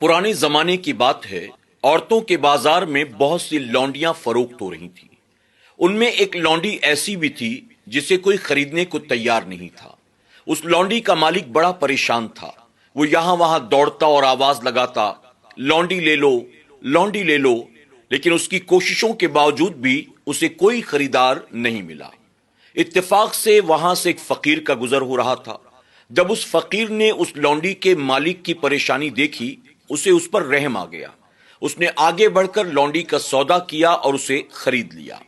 पुराने जमाने की बात है। औरतों के बाजार में बहुत सी लौंडियां फरोख्त हो रही थी। उनमें एक लौंडी ऐसी भी थी जिसे कोई खरीदने को तैयार नहीं था। उस लौंडी का मालिक बड़ा परेशान था। वो यहां वहां दौड़ता और आवाज लगाता, लौंडी ले लो, लौंडी ले लो, लेकिन उसकी कोशिशों के बावजूद भी उसे कोई खरीदार नहीं मिला। इत्तेफाक से वहां से एक फकीर का गुजर हो रहा था। जब उस फकीर ने उस लौंडी के मालिक की परेशानी देखी, उसे उस पर रहम आ गया। उसने आगे बढ़कर लौंडी का सौदा किया और उसे खरीद लिया।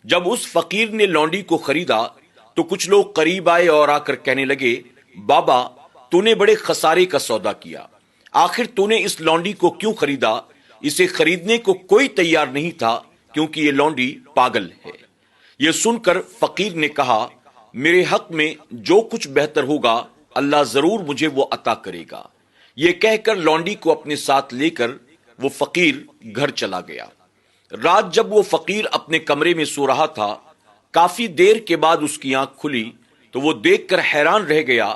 जब उस फकीर ने लौंडी को खरीदा तो कुछ लोग करीब आए और आकर कहने लगे, बाबा, तूने बड़े खसारे का सौदा किया। आखिर तूने इस लौंडी को क्यों खरीदा? इसे खरीदने को कोई तैयार नहीं था क्योंकि ये लौंडी पागल है। यह सुनकर फकीर ने कहा, मेरे हक में जो कुछ बेहतर होगा अल्लाह जरूर मुझे वो अता करेगा। ये कहकर लौंडी को अपने साथ लेकर वो फकीर घर चला गया। रात जब वो फकीर अपने कमरे में सो रहा था, काफी देर के बाद उसकी आंख खुली तो वो देखकर हैरान रह गया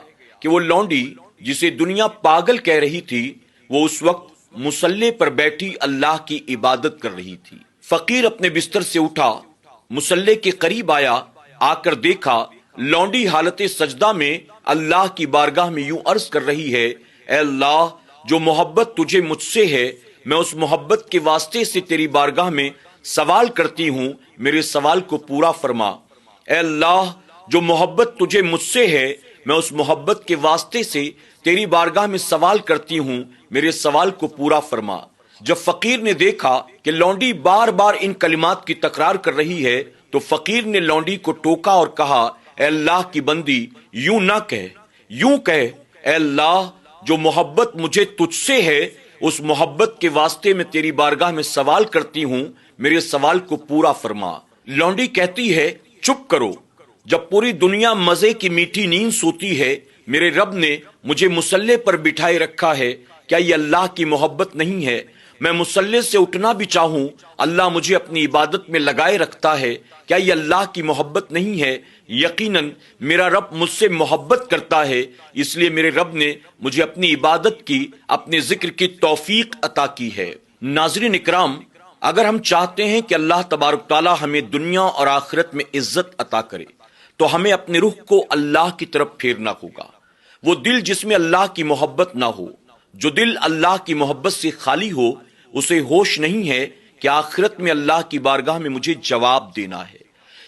कि वो लौंडी जिसे दुनिया पागल कह रही थी, वो उस वक्त मुसल्ले पर बैठी अल्लाह की इबादत कर रही थी। फकीर अपने बिस्तर से उठा, मुसल्ले के करीब आया, आकर देखा लौंडी हालत सजदा में अल्लाह की बारगाह में यूं अर्ज कर रही है, ऐ अल्लाह, जो मोहब्बत तुझे मुझसे है, मैं उस मोहब्बत के वास्ते से तेरी बारगाह में सवाल करती हूं, मेरे सवाल को पूरा फरमा। ऐ अल्लाह, जो मोहब्बत तुझे मुझसे है, मैं उस मोहब्बत के वास्ते से तेरी बारगाह में सवाल करती हूं, मेरे सवाल को पूरा फरमा। जब फकीर ने देखा कि लौंडी बार बार इन कलिमात की तकरार कर रही है तो फकीर ने लौंडी को टोका और कहा, ऐ अल्लाह की बंदी, यूं ना कह, यूं कह, ऐ अल्लाह, जो मोहब्बत मुझे तुझसे है, उस मोहब्बत के वास्ते में तेरी बारगाह में सवाल करती हूं, मेरे सवाल को पूरा फरमा। लौंडी कहती है, चुप करो, जब पूरी दुनिया मजे की मीठी नींद सोती है, मेरे रब ने मुझे मुसल्ले पर बिठाए रखा है, क्या ये अल्लाह की मोहब्बत नहीं है? मैं मुसल्ले से उठना भी चाहूं, अल्लाह मुझे अपनी इबादत में लगाए रखता है, क्या ये अल्लाह की मोहब्बत नहीं है? यकीनन मेरा रब मुझसे मोहब्बत करता है, इसलिए मेरे रब ने मुझे अपनी इबादत की, अपने जिक्र की तौफीक अता की है। नाज़रीन इकराम, अगर हम चाहते हैं कि अल्लाह तबारक तआला हमें दुनिया और आखिरत में इज्जत अता करे तो हमें अपने रुख को अल्लाह की तरफ फेरना होगा। वो दिल जिसमें अल्लाह की मोहब्बत ना हो, जो दिल अल्लाह की मोहब्बत से खाली हो, उसे होश नहीं है कि आखिरत में अल्लाह की बारगाह में मुझे जवाब देना है।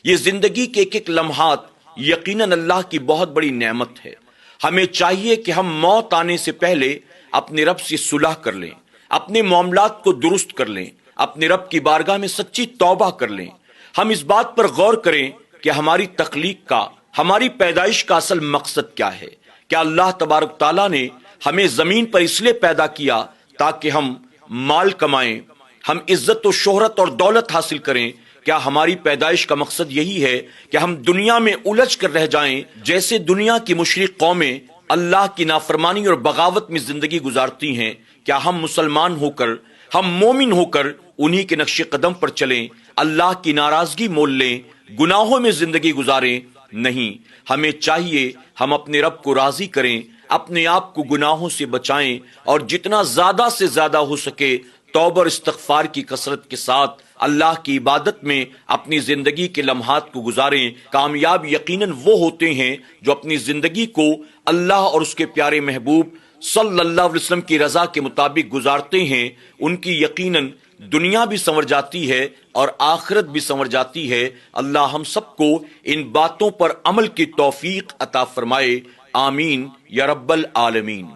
ये जिंदगी के एक एक लम्हात यकीनन अल्लाह की बहुत बड़ी नेमत है। हमें चाहिए कि हम मौत आने से पहले अपने रब से सुलह कर लें, अपने मामलात को दुरुस्त कर लें, अपने रब की बारगाह में सच्ची तौबा कर लें। हम इस बात पर गौर करें कि हमारी तख्लीक का, हमारी पैदाइश का असल मकसद क्या है। क्या अल्लाह तबारक ताला ने हमें जमीन पर इसलिए पैदा किया ताकि हम माल कमाएं, हम इज्जत और शोहरत और दौलत हासिल करें? क्या हमारी पैदाइश का मकसद यही है कि हम दुनिया में उलझ कर रह जाएं, जैसे दुनिया की मुशरिक कौमें अल्लाह की नाफरमानी और बगावत में जिंदगी गुजारती हैं? क्या हम मुसलमान होकर, हम मोमिन होकर उन्हीं के नक्शे कदम पर चलें, अल्लाह की नाराजगी मोल लें, गुनाहों में जिंदगी गुजारें? नहीं, हमें चाहिए हम अपने रब को राजी करें, अपने आप को गुनाहों से बचाएं और जितना ज्यादा से ज्यादा हो सके तौबा और इस्तगफार की कसरत के साथ अल्लाह की इबादत में अपनी जिंदगी के लम्हात को गुजारें। कामयाब यकीनन वो होते हैं जो अपनी जिंदगी को अल्लाह और उसके प्यारे महबूब सल्लल्लाहु अलैहि वसल्लम की रजा के मुताबिक गुजारते हैं। उनकी यकीनन दुनिया भी संवर जाती है और आखिरत भी संवर जाती है। अल्लाह हम सबको इन बातों पर अमल की तौफीक अता फरमाए। आमीन या रब्बल आलमीन।